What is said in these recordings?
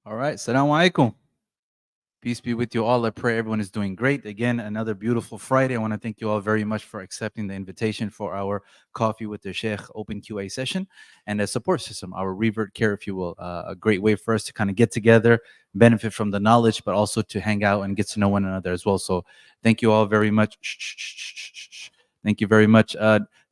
All right. Assalamu alaikum. Peace be with you all. I pray everyone is doing great. Again, another beautiful Friday. I want to thank you all very much for accepting the invitation for our Coffee with the Shaykh open QA session and a support system, our Revert Care, if you will. A great way for us to kind of get together, benefit from the knowledge, but also to hang out and get to know one another as well. So thank you all very much. Shh, shh, shh, shh, shh, shh. Thank you very much.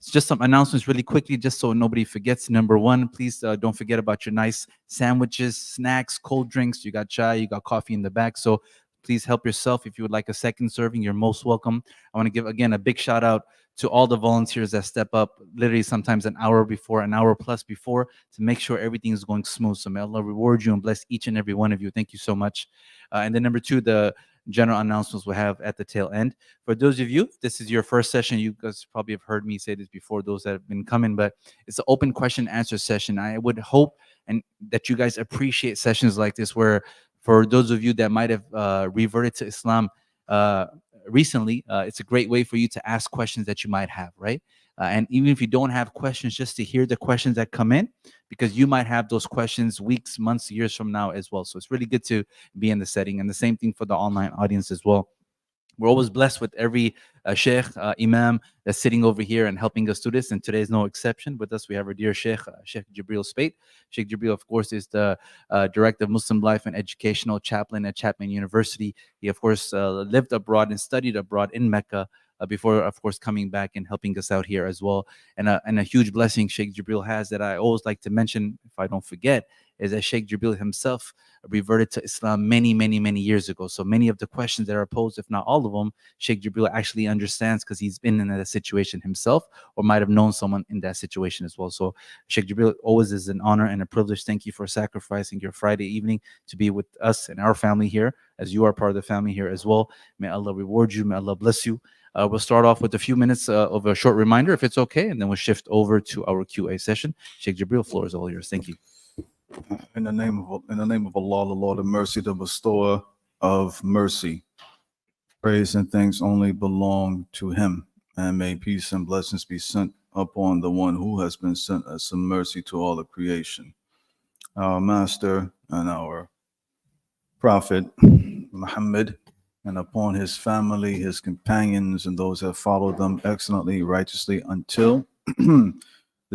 Just some announcements really quickly, just so nobody forgets. Number one, please don't forget about your nice sandwiches, snacks, cold drinks. You got chai, you got coffee in the back. So please help yourself. If you would like a second serving, you're most welcome. I want to give, again, a big shout out to all the volunteers that step up literally sometimes an hour before, an hour plus before, to make sure everything is going smooth. So may Allah reward you and bless each and every one of you. Thank you so much. And then number two, the general announcements we'll have at the tail end. For those of you, this is your first session. You guys probably have heard me say this before, those that have been coming, but it's an open question answer session. I would hope and that you guys appreciate sessions like this, where for those of you that might have reverted to Islam uh, recently, it's a great way for you to ask questions that you might have, right? And even if you don't have questions, just to hear the questions that come in, because you might have those questions weeks, months, years from now as well. So it's really good to be in the setting. And the same thing for the online audience as well. We're always blessed with every sheikh, imam that's sitting over here and helping us do this. And today is no exception. With us, we have our dear sheikh, Sheikh Jibreel Speight. Sheikh Jibreel, of course, is the director of Muslim life and educational chaplain at Chapman University. He, of course, lived abroad and studied abroad in Mecca. Before, of course, coming back and helping us out here as well. And a huge blessing Sheikh Jibreel has that I always like to mention, if I don't forget, is that Sheikh Jibreel himself reverted to Islam many, many, many years ago. So many of the questions that are posed, if not all of them, Sheikh Jibreel actually understands because he's been in that situation himself or might have known someone in that situation as well. So Sheikh Jibreel, always is an honor and a privilege. Thank you for sacrificing your Friday evening to be with us and our family here, as you are part of the family here as well. May Allah reward you. May Allah bless you. We'll start off with a few minutes of a short reminder, if it's okay, and then we'll shift over to our QA session. Sheikh Jibreel, floor is all yours. Thank you. In the name of Allah, the Lord of mercy, the bestower of mercy. Praise and thanks only belong to Him, and may peace and blessings be sent upon the one who has been sent as some mercy to all of creation, our Master and our Prophet Muhammad, and upon his family, his companions, and those that follow them excellently, righteously until the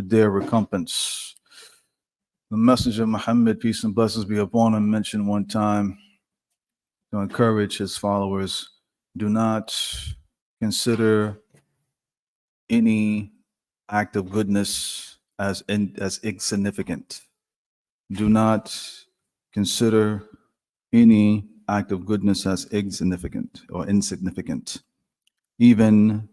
day of recompense. The Messenger Muhammad, peace and blessings be upon him, mentioned one time to encourage his followers, do not consider any act of goodness as insignificant. Do not consider any act of goodness as insignificant or insignificant. Even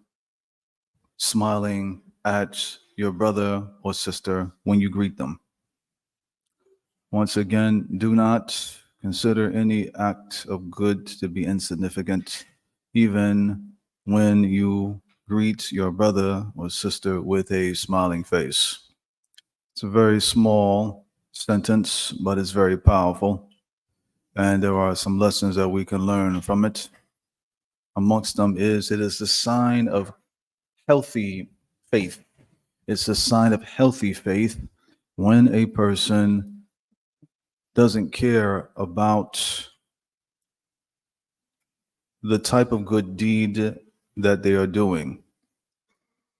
smiling at your brother or sister when you greet them. Once again, do not consider any act of good to be insignificant, even when you greet your brother or sister with a smiling face. It's a very small sentence, but it's very powerful. And there are some lessons that we can learn from it. Amongst them is, it is a sign of healthy faith. It's a sign of healthy faith when a person doesn't care about the type of good deed that they are doing.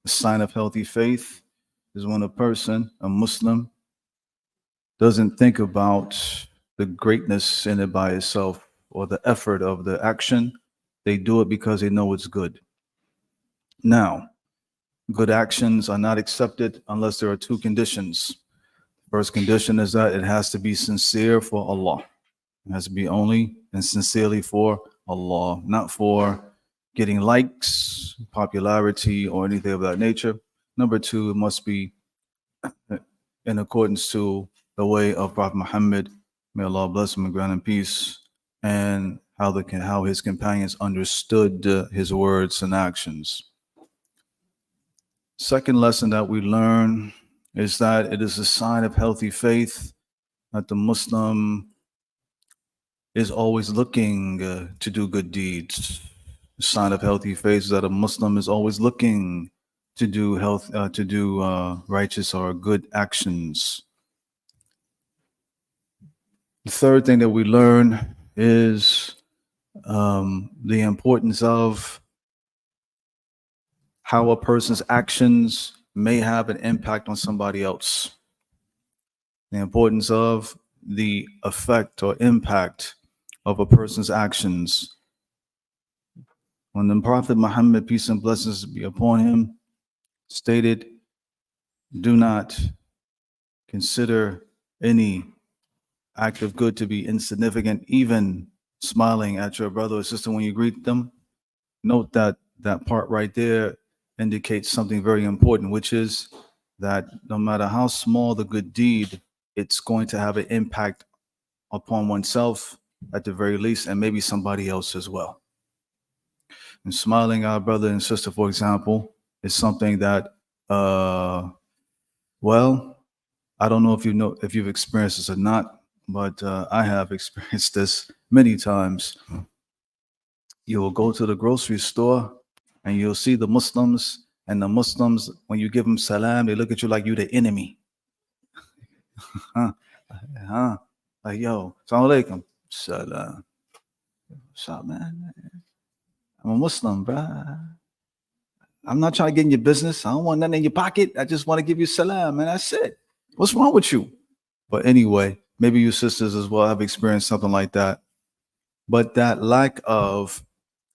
A sign of healthy faith is when a person, a Muslim, doesn't think about the greatness in it by itself or the effort of the action. They do it because they know it's good. Now, good actions are not accepted unless there are two conditions. First condition is that it has to be sincere for Allah. It has to be only and sincerely for Allah, not for getting likes, popularity, or anything of that nature. Number two, it must be in accordance to the way of Prophet Muhammad, may Allah bless him and grant him peace, and how his companions understood his words and actions. Second lesson that we learn is that it is a sign of healthy faith that the Muslim is always looking to do good deeds. A sign of healthy faith is that a Muslim is always looking to do righteous or good actions. The third thing that we learn is the importance of how a person's actions may have an impact on somebody else. The importance of the effect or impact of a person's actions. When the Prophet Muhammad, peace and blessings be upon him, stated, do not consider any act of good to be insignificant, even smiling at your brother or sister when you greet them. Note that that part right there indicates something very important, which is that no matter how small the good deed, it's going to have an impact upon oneself at the very least, and maybe somebody else as well. And smiling at our brother and sister, for example, is something that, well, I don't know if you've experienced this or not, but I have experienced this many times. You will go to the grocery store and you'll see the Muslims, and the Muslims, when you give them salam, they look at you like you the enemy. Huh? Huh? Like, yo, salam alaikum. Salam. What's up, man? I'm a Muslim, bruh. I'm not trying to get in your business. I don't want nothing in your pocket. I just want to give you salam, and that's it. What's wrong with you? But anyway, maybe you sisters as well have experienced something like that. But that lack of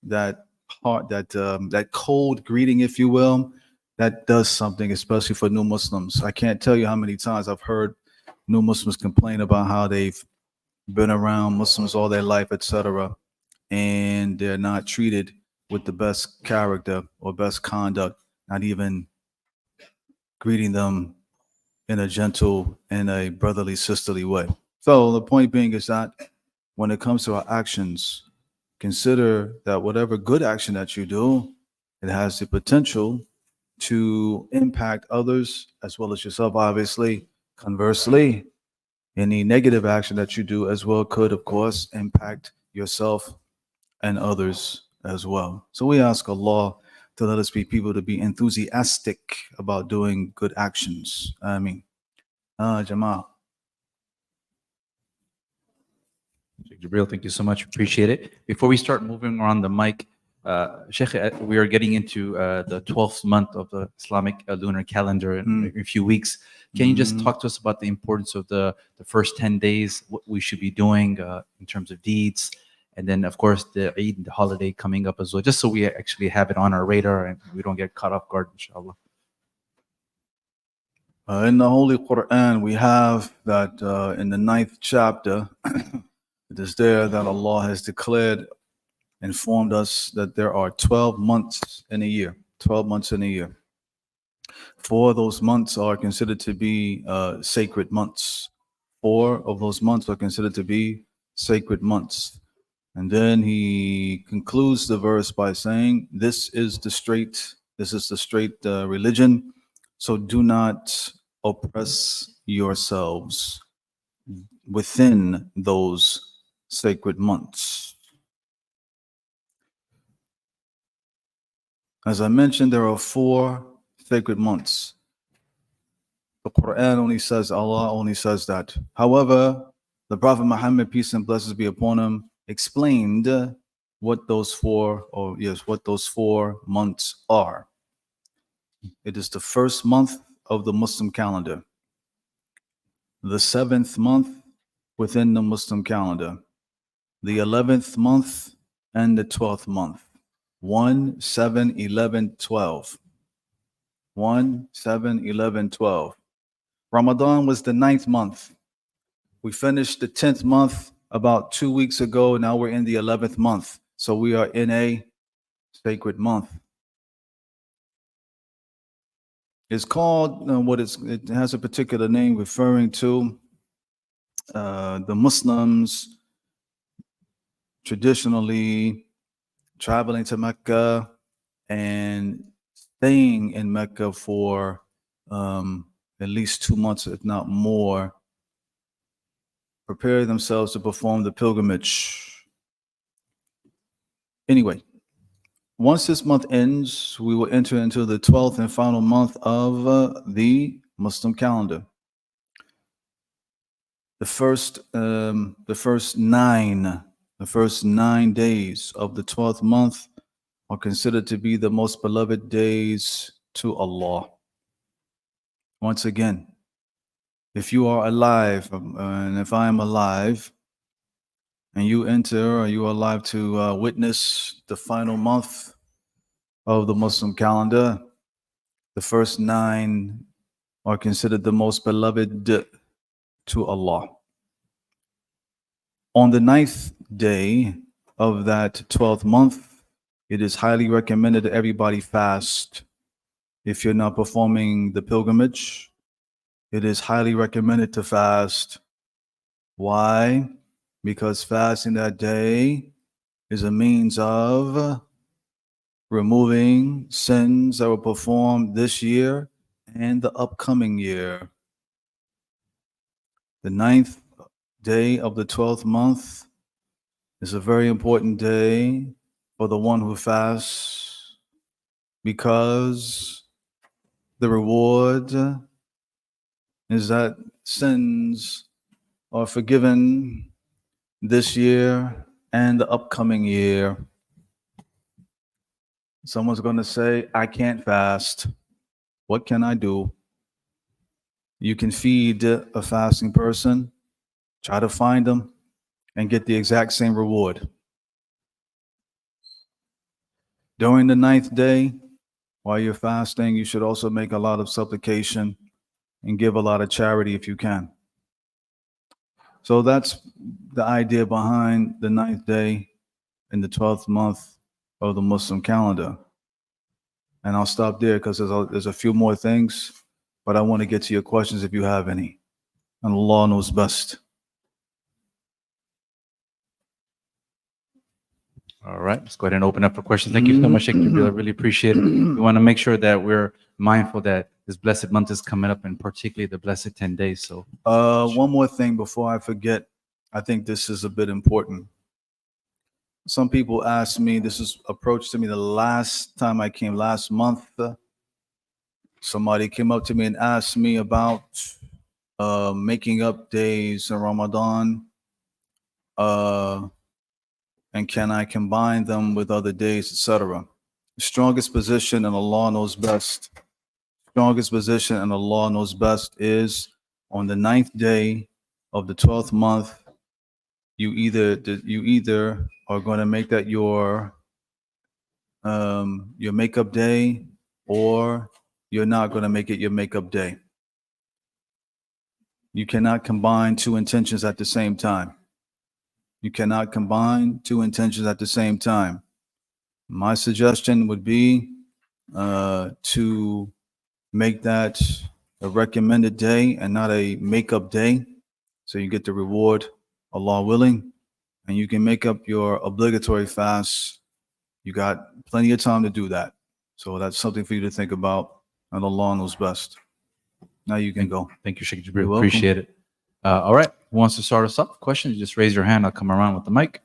that heart, that cold greeting, if you will, that does something, especially for new Muslims. I can't tell you how many times I've heard new Muslims complain about how they've been around Muslims all their life, etc., and they're not treated with the best character or best conduct, not even greeting them in a gentle and a brotherly, sisterly way. So the point being is that when it comes to our actions, consider that whatever good action that you do, it has the potential to impact others as well as yourself, obviously. Conversely, any negative action that you do as well could, of course, impact yourself and others as well. So we ask Allah to let us be people to be enthusiastic about doing good actions. I mean, Jamal. Sheikh Jibreel, thank you so much. Appreciate it. Before we start moving around the mic, Sheikh, we are getting into the 12th month of the Islamic lunar calendar in a few weeks. Can you just talk to us about the importance of the first 10 days, what we should be doing in terms of deeds, and then, of course, the Eid, the holiday coming up as well, just so we actually have it on our radar and we don't get caught off guard, inshallah. In the Holy Quran, we have that in the 9th chapter, it is there that Allah has declared, informed us that there are 12 months in a year. 12 months in a year. 4 of those months are considered to be sacred months. 4 of those months are considered to be sacred months. And then he concludes the verse by saying, this is the straight religion. So do not oppress yourselves within those sacred months. As I mentioned, there are 4 sacred months. The Quran only says, Allah only says that. However, the Prophet Muhammad, peace and blessings be upon him, explained what those 4 months are. It is the first month of the Muslim calendar, the 7th month within the Muslim calendar, the 11th month, and the 12th month. 1, 7, 11, 12. 1, 7, 11, 12. Ramadan was the 9th month. We finished the 10th month about 2 weeks ago. Now we're in the 11th month. So we are in a sacred month. It's called it has a particular name referring to the Muslims traditionally traveling to Mecca and staying in Mecca for at least 2 months, if not more, prepare themselves to perform the pilgrimage. Anyway, once this month ends, we will enter into the 12th and final month of the Muslim calendar. the first 9 days of the 12th month are considered to be the most beloved days to Allah. Once again, if you are alive, and if I am alive, and you enter, or you are alive to witness the final month of the Muslim calendar, the first 9 are considered the most beloved to Allah. On the 9th day of that 12th month, it is highly recommended that everybody fast. If you're not performing the pilgrimage, it is highly recommended to fast. Why? Because fasting that day is a means of removing sins that were performed this year and the upcoming year. The 9th day of the 12th month is a very important day for the one who fasts, because the reward is that sins are forgiven this year and the upcoming year. Someone's going to say, I can't fast. What can I do? You can feed a fasting person, try to find them, and get the exact same reward. During the 9th day, while you're fasting, you should also make a lot of supplication and give a lot of charity if you can. So that's the idea behind the 9th day in the 12th month of the Muslim calendar. And I'll stop there because there's a few more things, but I want to get to your questions if you have any. And Allah knows best. All right, let's go ahead and open up for questions. Thank you so much, Shaykh Jibreel. I really appreciate it. We want to make sure that we're mindful that this blessed month is coming up, and particularly the blessed 10 days. So, one more thing before I forget. I think this is a bit important. Some people asked me, this was approached to me the last time I came, last month. Somebody came up to me and asked me about making up days in Ramadan. And can I combine them with other days, etc. The strongest position, and Allah knows best, strongest position and Allah knows best, is on the 9th day of the 12th month, you either are going to make that your makeup day, or you're not going to make it your makeup day. You cannot combine two intentions at the same time. You cannot combine two intentions at the same time. My suggestion would be to make that a recommended day and not a makeup day, so you get the reward, Allah willing, and you can make up your obligatory fasts. You got plenty of time to do that. So that's something for you to think about, and Allah knows best. Now you can go. thank you, Shaykh You're Jibreel. welcome. Appreciate it. All right, who wants to start us off? Questions? Just raise your hand. I'll come around with the mic.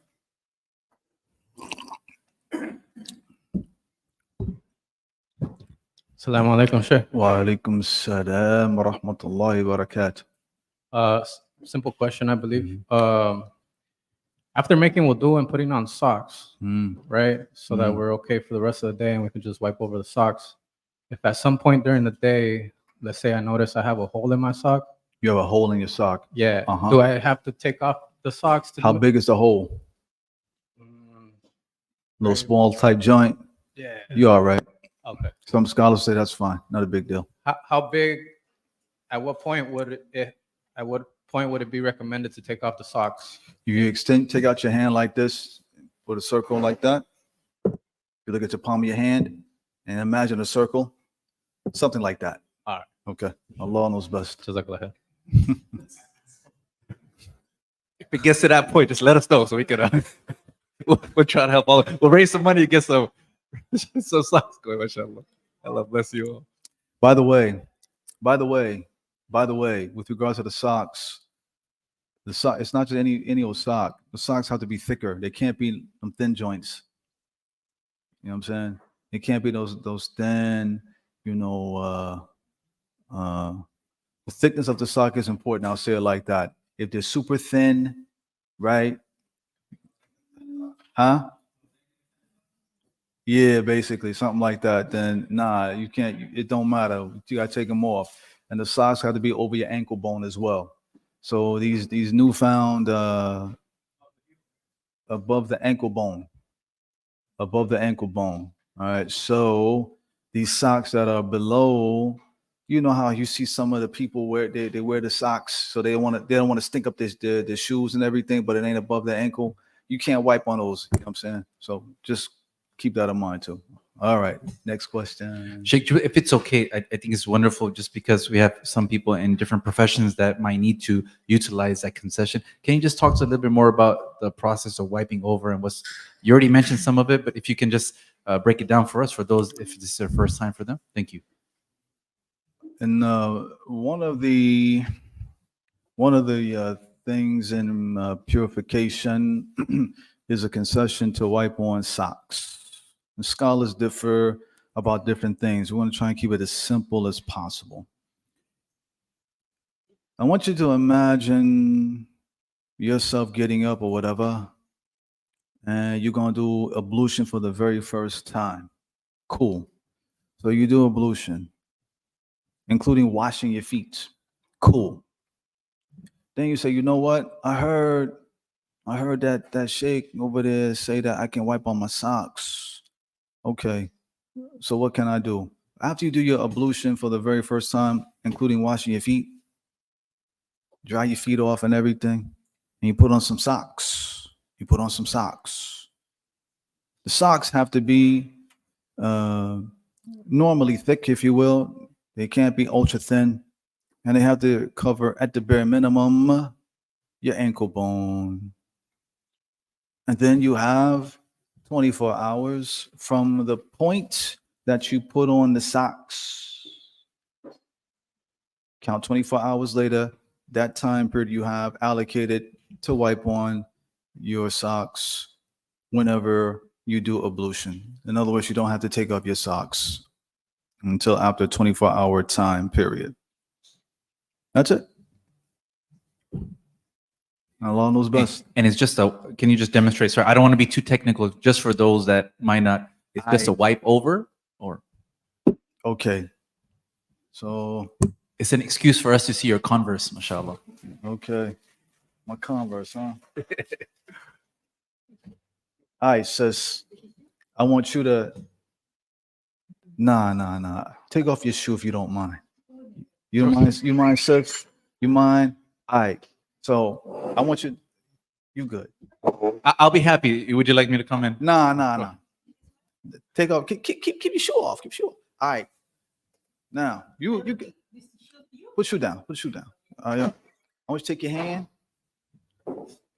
Assalamu alaikum, Shaykh. Wa alaikum salam wa rahmatullahi wa barakatuh. Simple question, I believe. After making wudu and putting on socks, right, so that we're okay for the rest of the day and we can just wipe over the socks. If at some point during the day, let's say I notice I have a hole in my sock. You have a hole in your sock. Yeah. Uh-huh. Do I have to take off the socks? How big is the hole? Little small type joint? Yeah. You all right. Okay. Some scholars say that's fine. Not a big deal. How big? At what point would it? At what point would it be recommended to take off the socks? You take out your hand like this, put a circle like that. You look at the palm of your hand and imagine a circle, something like that. All right. Okay. Allah knows best. Jazakallah. If it gets to that point, just let us know so we can. We'll try to help all. We'll raise some money to get some socks going. Mashallah. Allah bless you all. By the way, with regards to the socks, it's not just any old sock. The socks have to be thicker. They can't be them thin joints. You know what I'm saying? It can't be those thin, the thickness of the sock is important. I'll say it like that. If they're super thin, right? Huh? Yeah, basically something like that. Then nah, you can't. It don't matter. You gotta take them off, and the socks have to be over your ankle bone as well. So these newfound above the ankle bone, above the ankle bone. All right. So these socks that are below, you know how you see some of the people wear they wear the socks, so they don't want to stink up their shoes and everything, but it ain't above the ankle. You can't wipe on those. You know what I'm saying? So just keep that in mind too. All right. Next question. Sheikh, if it's okay, I think it's wonderful just because we have some people in different professions that might need to utilize that concession. Can you just talk to a little bit more about the process of wiping over and what's, you already mentioned some of it, but if you can just break it down for us, for those, if this is their first time for them. Thank you. And one of the things in purification is a concession to wipe on socks. And scholars differ about different things. We want to try and keep it as simple as possible. I want you to imagine yourself getting up or whatever, and you're going to do ablution for the very first time. Cool. So you do ablution, including washing your feet. Cool. Then you say, you know what? I heard that Shaykh over there say that I can wipe on my socks. Okay. So what can I do? After you do your ablution for the very first time, including washing your feet, dry your feet off and everything, and you put on some socks. You put on some socks. The socks have to be normally thick, if you will. They can't be ultra thin. And they have to cover, at the bare minimum, your ankle bone. And then you have 24 hours from the point that you put on the socks. Count 24 hours later, that time period you have allocated to wipe on your socks whenever you do ablution. In other words, you don't have to take off your socks until after a 24-hour time period. That's it. Allah knows best. And it's just a, can you just demonstrate, sir? I don't want to be too technical, just for those that might not, it's just a wipe over, or? Okay. So. It's an excuse for us to see your Converse, mashallah. Okay. My Converse, huh? All right, sis. I want you to, nah. Take off your shoe if you don't mind. You mind, sis? You mind? All right. So I want you, you good. I'll be happy. Would you like me to come in? Nah. Take off, keep your shoe off, keep your shoe off. All right. Now, you put shoe down. Yeah. I want you to take your hand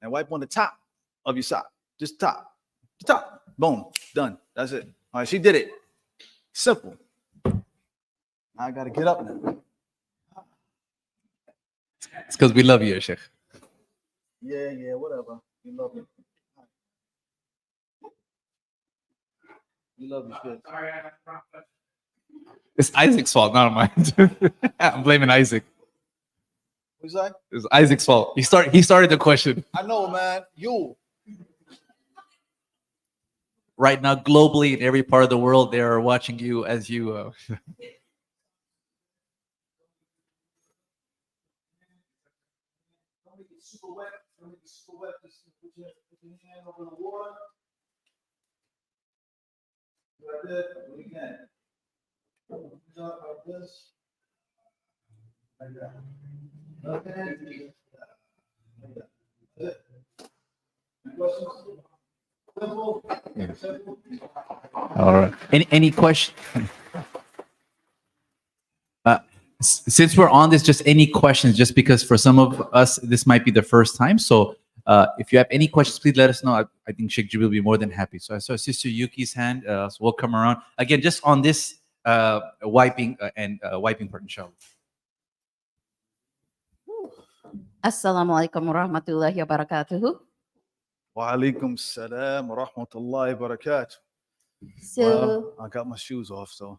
and wipe on the top of your sock. Just top. The top. Boom. Done. That's it. All right, she did it. Simple. Now I gotta get up now. It's because we love you, Sheikh. Yeah, whatever. We love you. We love you, Chris. It's Isaac's fault, not mine. I'm blaming Isaac. What's that? It's Isaac's fault. He started the question. I know, man. You. Right now, globally, in every part of the world, they are watching you as you. Super wet. Just put your hand over the water. Like that. Do it again. Like this. Like that. Okay. Like that. That's it. Any questions? Simple. Simple. All right. Any question? Since we're on this, just any questions, just because for some of us, this might be the first time. So if you have any questions, please let us know. I think Sheikh Jibreel will be more than happy. So I saw Sister Yuki's hand. So we'll come around. Again, just on this wiping part, inshallah. Assalamu alaikum warahmatullahi wabarakatuh. Wa alaikum salam wa rahmatullahi wa barakatuh. So, Well, I got my shoes off, so.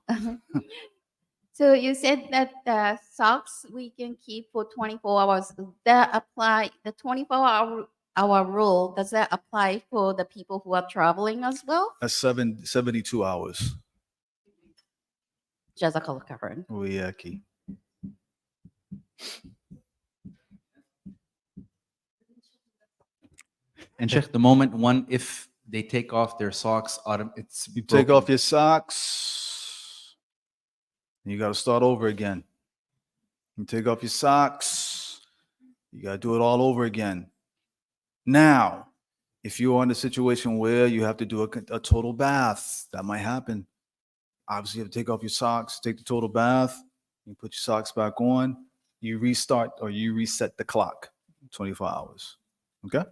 So you said that the socks we can keep for 24 hours. Does that apply, the 24-hour rule, does that apply for the people who are traveling as well? That's 72 hours. Jazakallah khairan. Uyaki. And Sheikh, the moment one, if they take off their socks, it's You take off broken. your socks, you got to start over again. You take off your socks, you got to do it all over again. Now, if you're in a situation where you have to do a total bath, that might happen. Obviously, you have to take off your socks, take the total bath, you put your socks back on, you restart or you reset the clock, 24 hours. Okay?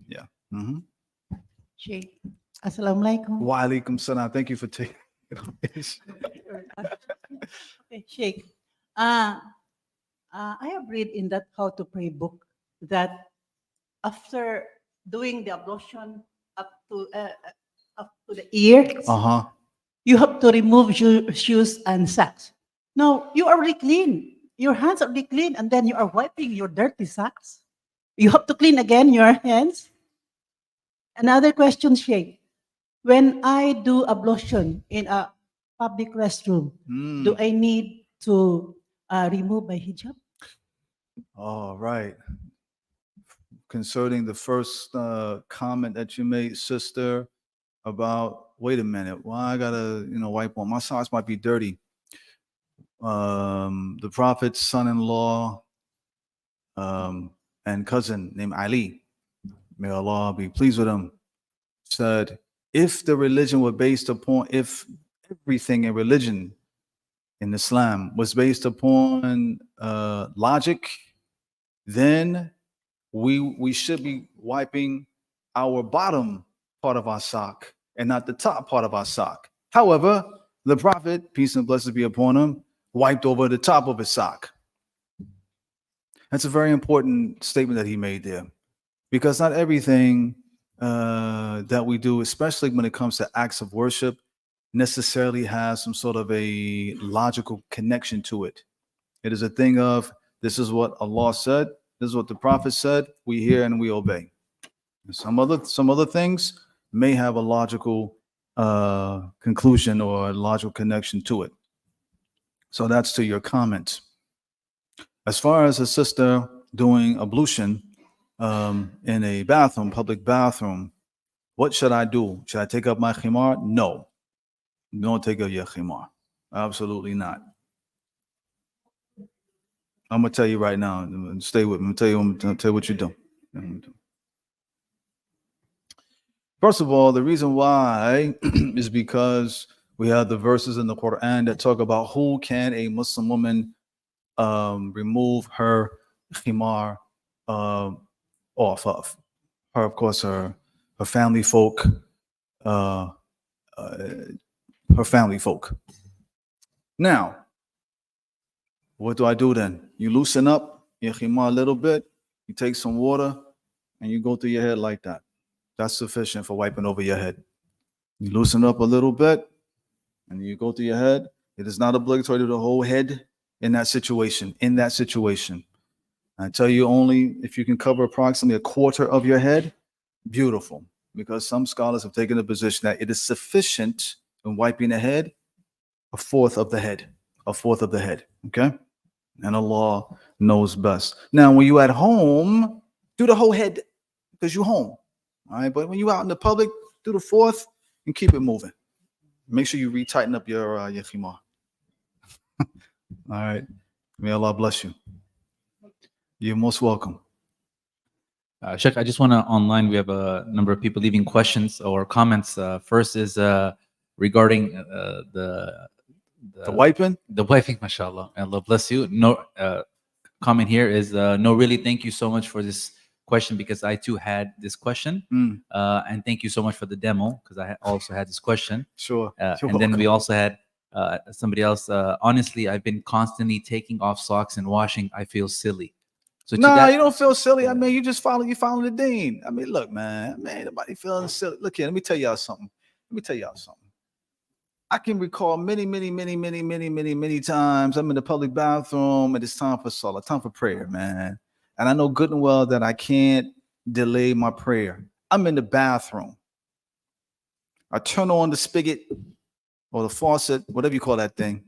Yeah. Mm-hmm. Shaykh. Assalamualaikum. Wa alaikum salam. Thank you for taking it on. Okay, Shaykh. I have read in that How to Pray book that after doing the ablution up to the ear, Uh-huh. you have to remove shoes and socks. Now, you are already clean. Your hands are already clean, and then you are wiping your dirty socks. You have to clean again your hands. Another question, Shaykh. When I do ablution in a public restroom, do I need to remove my hijab? All right. Concerning the first comment that you made, sister, about wait a minute, why I gotta wipe on my socks might be dirty. The Prophet's son-in-law and cousin named Ali, may Allah be pleased with him, said if the religion were based upon, if everything in religion in Islam was based upon logic, then we should be wiping our bottom part of our sock and not the top part of our sock. However, the Prophet, peace and blessings be upon him, wiped over the top of his sock. That's a very important statement that he made there, because not everything that we do, especially when it comes to acts of worship, necessarily has some sort of a logical connection to it. It is a thing of, this is what Allah said, this is what the Prophet said, we hear and we obey. Some other things may have a logical conclusion or a logical connection to it. So that's to your comment. As far as a sister doing ablution in a bathroom, public bathroom, what should I do? Should I take up my khimar? No. Don't take up your khimar. Absolutely not. I'm gonna tell you right now. Stay with me. I'm gonna tell you what you do. First of all, the reason why is because we have the verses in the Quran that talk about who can a Muslim woman remove her khimar off of. Her, of course, her family folk, her family folk. Now, what do I do then? You loosen up your khimar a little bit, you take some water, and you go through your head like that. That's sufficient for wiping over your head. You loosen up a little bit, and you go through your head. It is not obligatory to the whole head in that situation. I tell you, only if you can cover approximately a quarter of your head, beautiful. Because some scholars have taken the position that it is sufficient in wiping the head, a fourth of the head. Okay? And Allah knows best. Now, when you at home, do the whole head because you're home. All right, but when you out in the public, do the fourth and keep it moving. Make sure you retighten up your khimar. All right. May Allah bless you. You're most welcome. Sheikh, I just want to online. We have a number of people leaving questions or comments. First is regarding the wiping. The wiping, mashallah. Allah bless you. No comment here is no, really. Thank you so much for this question, because I too had this question. And thank you so much for the demo, because I also had this question. Sure. And then we also had somebody else. Honestly, I've been constantly taking off socks and washing. I feel silly. So no, you don't feel silly. I mean, you following the deen. I mean, look, man, nobody feeling silly. Look here, let me tell y'all something. I can recall many times I'm in the public bathroom and it's time for salah, time for prayer, man. And I know good and well that I can't delay my prayer. I'm in the bathroom. I turn on the spigot or the faucet, whatever you call that thing,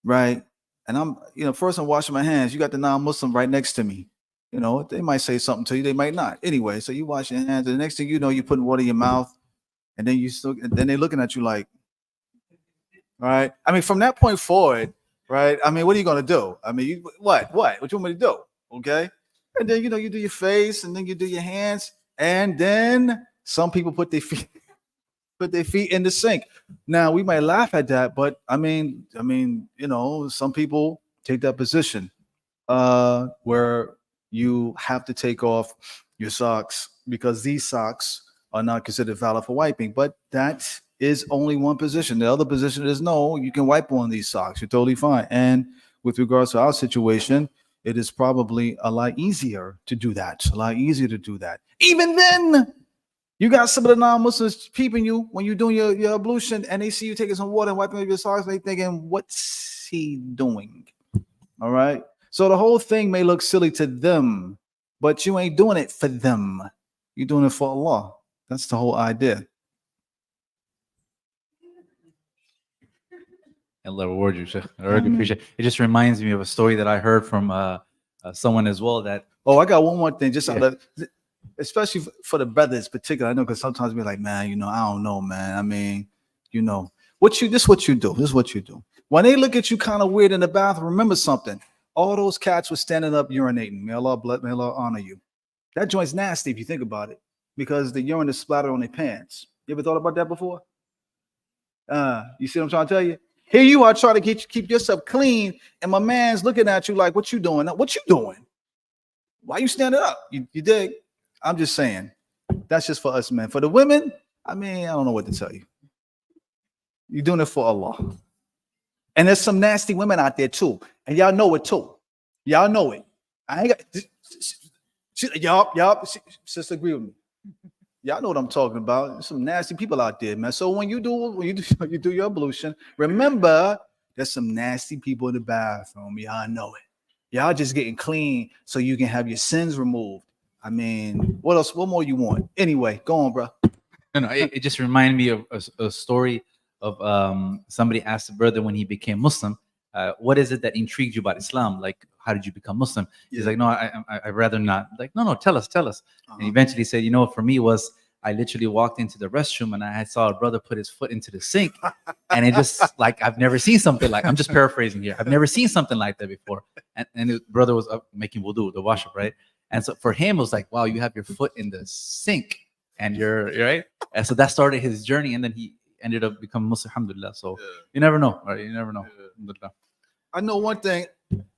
right? And first I'm washing my hands. You got the non-Muslim right next to me. They might say something to you, they might not. Anyway, so you wash your hands, and the next thing you know, you're putting water in your mouth, and then they're looking at you like, all right. I mean, from that point forward, right? I mean, what are you gonna do? I mean, what you want me to do? Okay. And then you do your face, and then you do your hands, and then some people put their feet in the sink. Now we might laugh at that, but I mean, some people take that position where you have to take off your socks because these socks are not considered valid for wiping. But that is only one position. The other position is no, you can wipe on these socks. You're totally fine. And with regards to our situation, it is probably a lot easier to do that. Even then, you got some of the non-Muslims peeping you when you're doing your ablution, and they see you taking some water and wiping up your socks. They thinking, what's he doing? All right. So the whole thing may look silly to them, but you ain't doing it for them. You're doing it for Allah. That's the whole idea. Allah reward you, Shaykh. I really appreciate it. It just reminds me of a story that I heard from someone as well that. Oh, I got one more thing. Just out of, especially for the brothers, particularly. I know because sometimes we're like, man, I don't know, man. I mean, this is what you do. When they look at you kind of weird in the bathroom, remember something. All those cats were standing up urinating. May Allah honor you. That joint's nasty if you think about it, because the urine is splattered on their pants. You ever thought about that before? You see what I'm trying to tell you? Here you are trying to keep yourself clean, and my man's looking at you like, what you doing? What you doing? Why you standing up? You dig? I'm just saying. That's just for us, man. For the women, I mean, I don't know what to tell you. You're doing it for Allah. And there's some nasty women out there too. And y'all know it too. Y'all know it. I ain't got y'all sister agree with me. Y'all know what I'm talking about. There's some nasty people out there, man. So when you do your ablution, remember there's some nasty people in the bathroom. Y'all know it. Y'all just getting clean so you can have your sins removed. I mean, what else? What more you want? Anyway, go on, bro. No, it just reminded me of a story of somebody asked the brother when he became Muslim, what is it that intrigued you about Islam? Like, how did you become Muslim? He's like, no, I'd rather not. Like, no, tell us. And eventually said, for me was, I literally walked into the restroom and I saw a brother put his foot into the sink, and it just like, I've never seen something like, I'm just paraphrasing here. I've never seen something like that before. And the brother was up making wudu, the wash up, right? And so for him, it was like, wow, you have your foot in the sink and you're right. And so that started his journey. And then he ended up becoming Muslim, alhamdulillah. So you never know, right? You never know. I know one thing.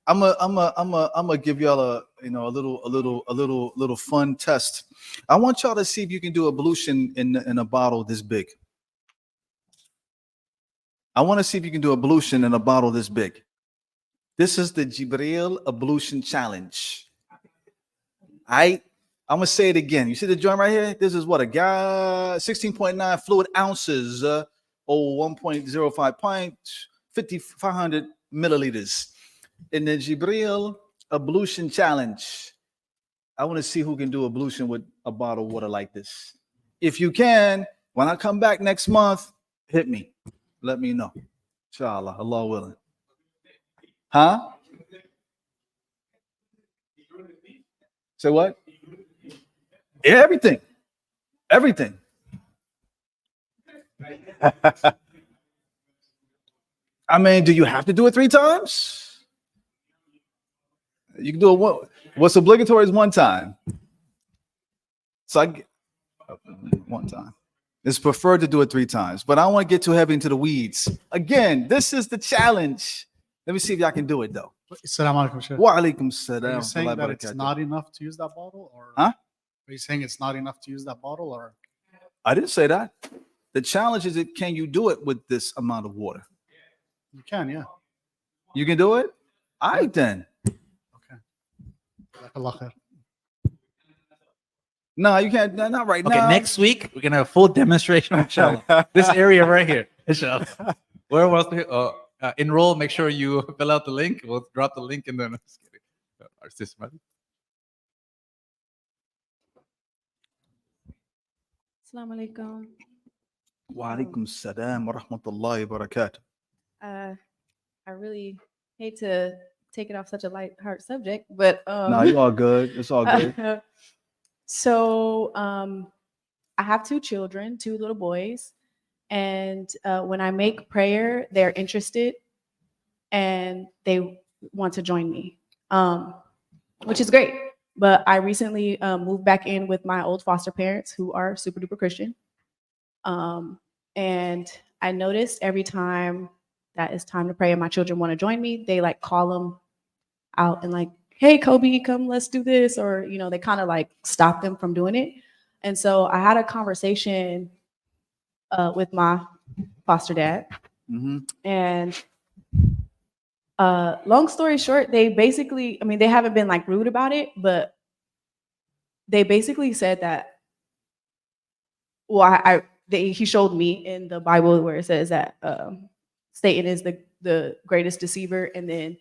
I'm gonna give y'all a little fun test. I want y'all to see if you can do ablution in a bottle this big. I want to see if you can do ablution in a bottle this big. This is the Jibreel ablution challenge. I'm gonna say it again. You see the joint right here? This is what a guy, 16.9 fluid ounces, or 1.05 pints, 500 milliliters. In the Jibreel ablution challenge, I want to see who can do ablution with a bottle of water like this. If you can, when I come back next month, hit me. Let me know. Inshallah, Allah willing. Huh? Say what? Everything. I mean, do you have to do it 3 times? You can do it what's obligatory is 1 time. So I 1 time. It's preferred to do it 3 times, but I don't want to get too heavy into the weeds. Again, this is the challenge. Let me see if y'all can do it though. Assalamu alaikum, Shaykh. Wa alaikum salam. Are you saying that it's not enough to use that bottle, or huh? Are you saying it's not enough to use that bottle, or? I didn't say that. The challenge is can you do it with this amount of water? You can, yeah. You can do it? All right then. Okay. Jazakallah khair. No, you can't. Not right Okay, now. next week we're gonna have a full demonstration, inshallah. This area right here, inshallah. Where was the enroll? Make sure you fill out the link. We'll drop the link in the. No, just kidding. Our sister. Assalamu alaikum. Wa alaikum salam wa rahmatullahi wa barakatuh. I really hate to take it off such a light-hearted subject, but No, you all good. It's all good. so I have 2 children, 2 little boys, and when I make prayer, they're interested and they want to join me, which is great. But I recently moved back in with my old foster parents who are super duper Christian. And I noticed every time that it's time to pray and my children want to join me, they like call them out and like, hey, Kobe, come, let's do this. Or, you know, they kind of like stop them from doing it. And so I had a conversation with my foster dad. Mm-hmm. And long story short, they basically, I mean, they haven't been like rude about it, but they basically said that, well, he showed me in the Bible where it says that Satan is the greatest deceiver. And then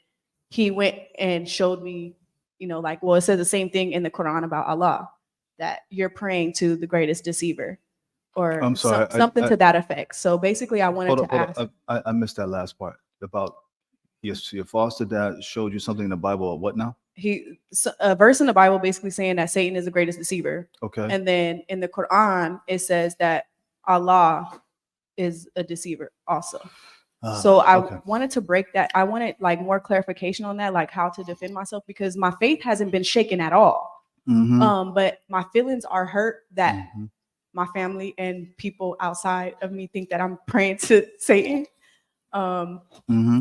he went and showed me, you know, like, well, it says the same thing in the Quran about Allah, that you're praying to the greatest deceiver, or I'm sorry, something to that effect. So basically, I wanted to ask. I missed that last part about your foster dad showed you something in the Bible or what now? A verse in the Bible basically saying that Satan is the greatest deceiver. Okay. And then in the Quran, it says that Allah is a deceiver also. So I wanted to break that. I wanted like more clarification on that, like how to defend myself, because my faith hasn't been shaken at all. Mm-hmm. But my feelings are hurt that Mm-hmm. my family and people outside of me think that I'm praying to Satan. Mm-hmm.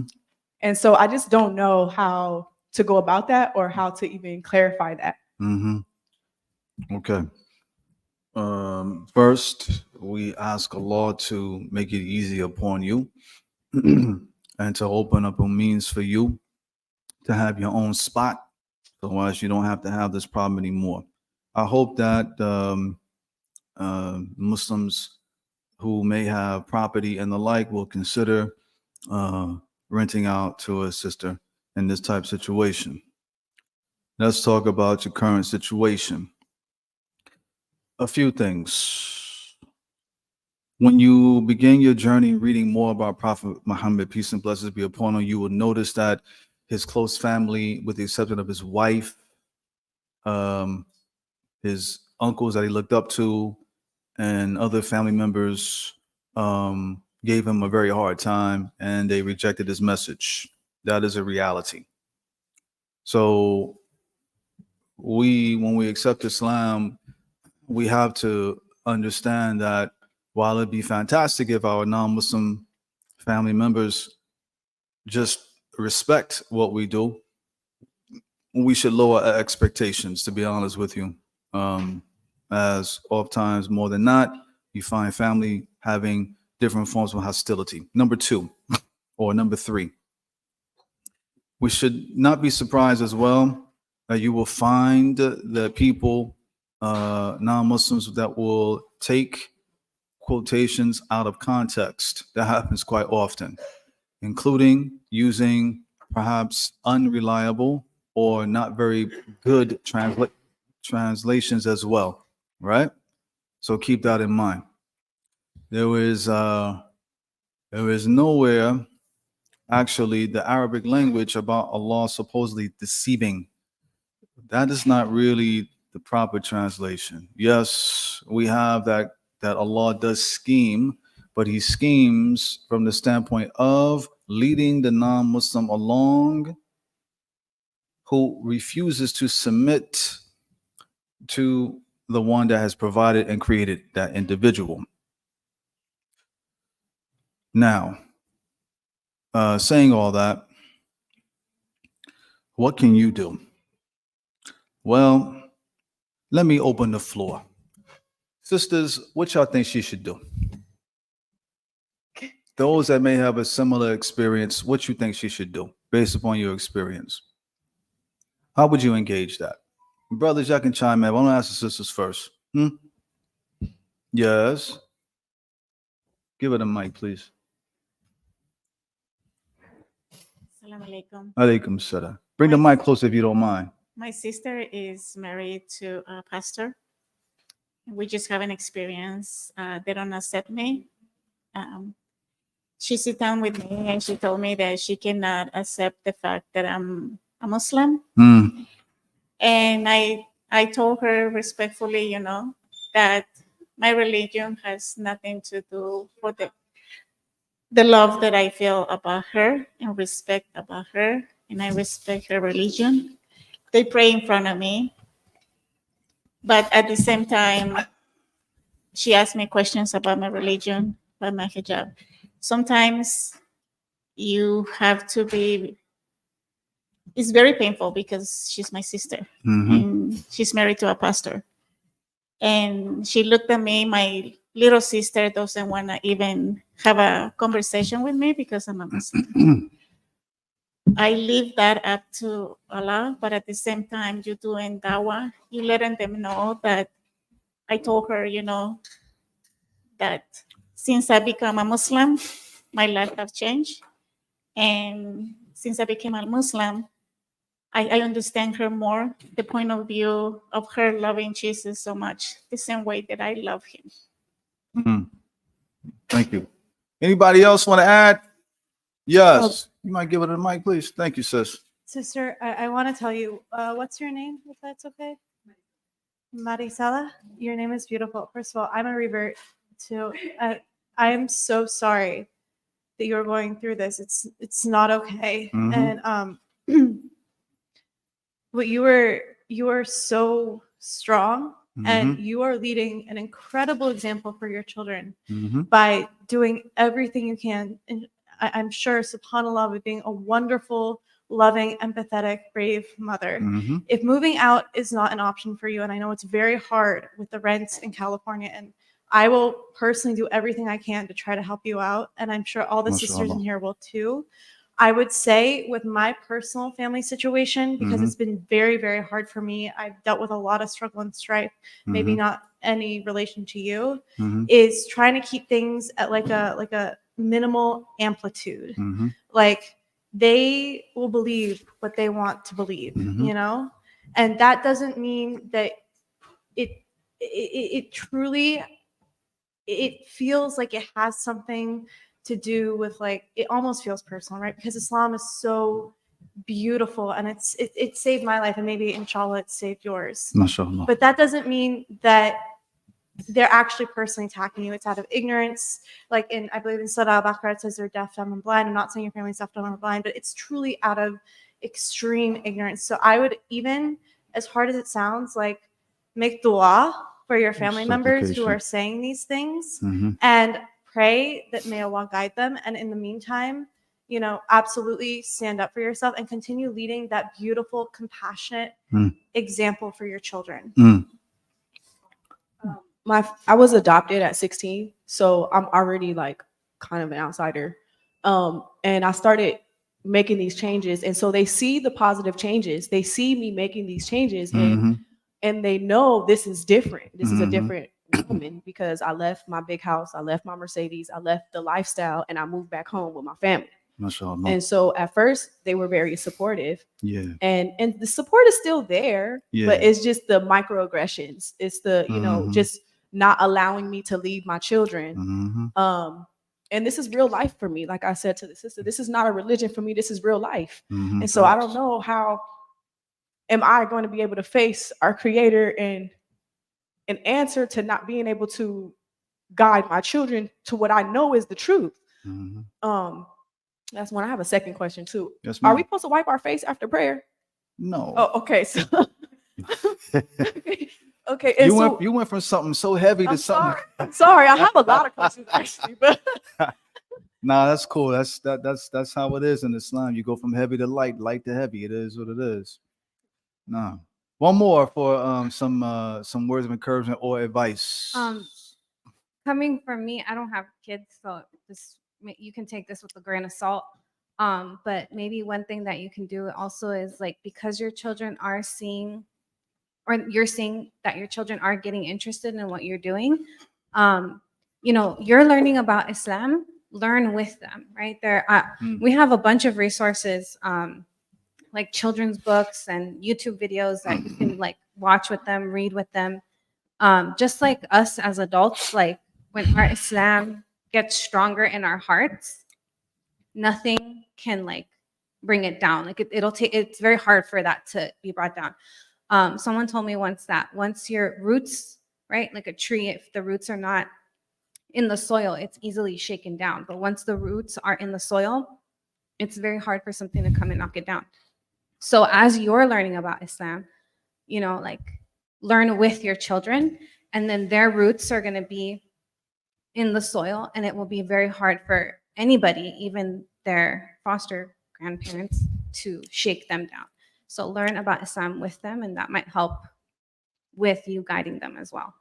And so I just don't know how to go about that or how to even clarify that. Mm-hmm. Okay. First, we ask Allah to make it easy upon you and to open up a means for you to have your own spot. Otherwise, you don't have to have this problem anymore. I hope that Muslims who may have property and the like will consider renting out to a sister in this type of situation. Let's talk about your current situation. A few things. When you begin your journey reading more about Prophet Muhammad, peace and blessings be upon him, you will notice that his close family, with the exception of his wife, his uncles that he looked up to, and other family members gave him a very hard time, and they rejected his message. That is a reality. So when we accept Islam, we have to understand that while it'd be fantastic if our non-Muslim family members just respect what we do, we should lower our expectations, to be honest with you. As oftentimes, more than not, you find family having different forms of hostility. Number 2, or number 3, we should not be surprised as well that you will find the people, non-Muslims, that will take quotations out of context. That happens quite often, including using perhaps unreliable or not very good translations as well, right? So keep that in mind. There is nowhere actually the Arabic language about Allah supposedly deceiving. That is not really the proper translation. Yes, we have that Allah does scheme, but he schemes from the standpoint of leading the non-Muslim along who refuses to submit to the one that has provided and created that individual. Now, saying all that, what can you do? Well, let me open the floor. Sisters, what y'all think she should do? Those that may have a similar experience, what you think she should do based upon your experience? How would you engage that? Brothers, y'all can chime in. I want to ask the sisters first. Yes. Give it a mic, please. Assalamu alaikum. Alaikum salam. Bring the mic closer if you don't mind. My sister is married to a pastor. We just have an experience. They don't accept me. She sit down with me and she told me that she cannot accept the fact that I'm a Muslim. Mm. And I told her respectfully, you know, that my religion has nothing to do with the love that I feel about her and respect about her. And I respect her religion. They pray in front of me. But at the same time, she asked me questions about my religion, about my hijab. Sometimes you have to be, it's very painful because she's my sister and she's married to a pastor. And she looked at me, my little sister doesn't want to even have a conversation with me because I'm a Muslim. I leave that up to Allah, but at the same time, you're doing dawah, you letting them know that I told her, you know, that since I become a Muslim, my life has changed. And since I became a Muslim, I understand her more, the point of view of her loving Jesus so much, the same way that I love him. Thank you. Anybody else want to add? Yes. You might give it a mic, please. Thank you, sis. Sister, I want to tell you, what's your name, if that's okay? Marisela, your name is beautiful. First of all, I'm a revert too. I am so sorry that you're going through this. It's not okay. And but you are so strong, and you are leading an incredible example for your children by doing everything you can. And I'm sure, subhanAllah, with being a wonderful, loving, empathetic, brave mother. If moving out is not an option for you, and I know it's very hard with the rents in California, and I will personally do everything I can to try to help you out, and I'm sure all the sisters in here will too. I would say with my personal family situation, because it's been very, very hard for me, I've dealt with a lot of struggle and strife, maybe not any relation to you, is trying to keep things at like a minimal amplitude. Like, they will believe what they want to believe, you know? And that doesn't mean that it truly, it feels like it has something to do with, like, it almost feels personal, right? Because Islam is so beautiful, and it saved my life, and maybe inshallah it saved yours. MashaAllah. But that doesn't mean that they're actually personally attacking you. It's out of ignorance. Like, I believe in Surah Al-Baqarah, it says they're deaf, dumb, and blind. I'm not saying your family's deaf, dumb, or blind, but it's truly out of extreme ignorance. So I would, even as hard as it sounds, like, make dua for your family members who are saying these things, and pray that may Allah guide them. And in the meantime, you know, absolutely stand up for yourself and continue leading that beautiful, compassionate example for your children. I was adopted at 16, so I'm already like kind of an outsider. And I started making these changes, and so they see the positive changes. They see me making these changes, and they know this is different. This is a different woman, because I left my big house, I left my Mercedes, I left the lifestyle, and I moved back home with my family. MashaAllah. And so at first they were very supportive. Yeah. And the support is still there, but it's just the microaggressions. It's the, you know, just not allowing me to leave my children. And this is real life for me. Like I said to the sister, this is not a religion for me. This is real life. And so I don't know how am I going to be able to face our creator and answer to not being able to guide my children to what I know is the truth. That's one. I have a second question too. Yes, ma'am. Are we supposed to wipe our face after prayer? No. Oh, okay. So okay. And You went from something so heavy to something. I'm sorry. I have a lot of questions actually, but Nah, that's cool. That's how it is in Islam. You go from heavy to light, light to heavy. It is what it is. Nah. One more for some words of encouragement or advice. Coming from me, I don't have kids, so you can take this with a grain of salt. But maybe one thing that you can do also is, like, because your children are seeing or you're seeing that your children are getting interested in what you're doing, you're learning about Islam, learn with them, right? We have a bunch of resources, like children's books and YouTube videos that you can like watch with them, read with them. Just like us as adults, like when our Islam gets stronger in our hearts, nothing can like bring it down. Like it'll take, it's very hard for that to be brought down. Someone told me once that once your roots, right, like a tree, if the roots are not in the soil, it's easily shaken down. But once the roots are in the soil, it's very hard for something to come and knock it down. So as you're learning about Islam, like learn with your children, and then their roots are going to be in the soil, and it will be very hard for anybody, even their foster grandparents, to shake them down. So learn about Islam with them, and that might help with you guiding them as well.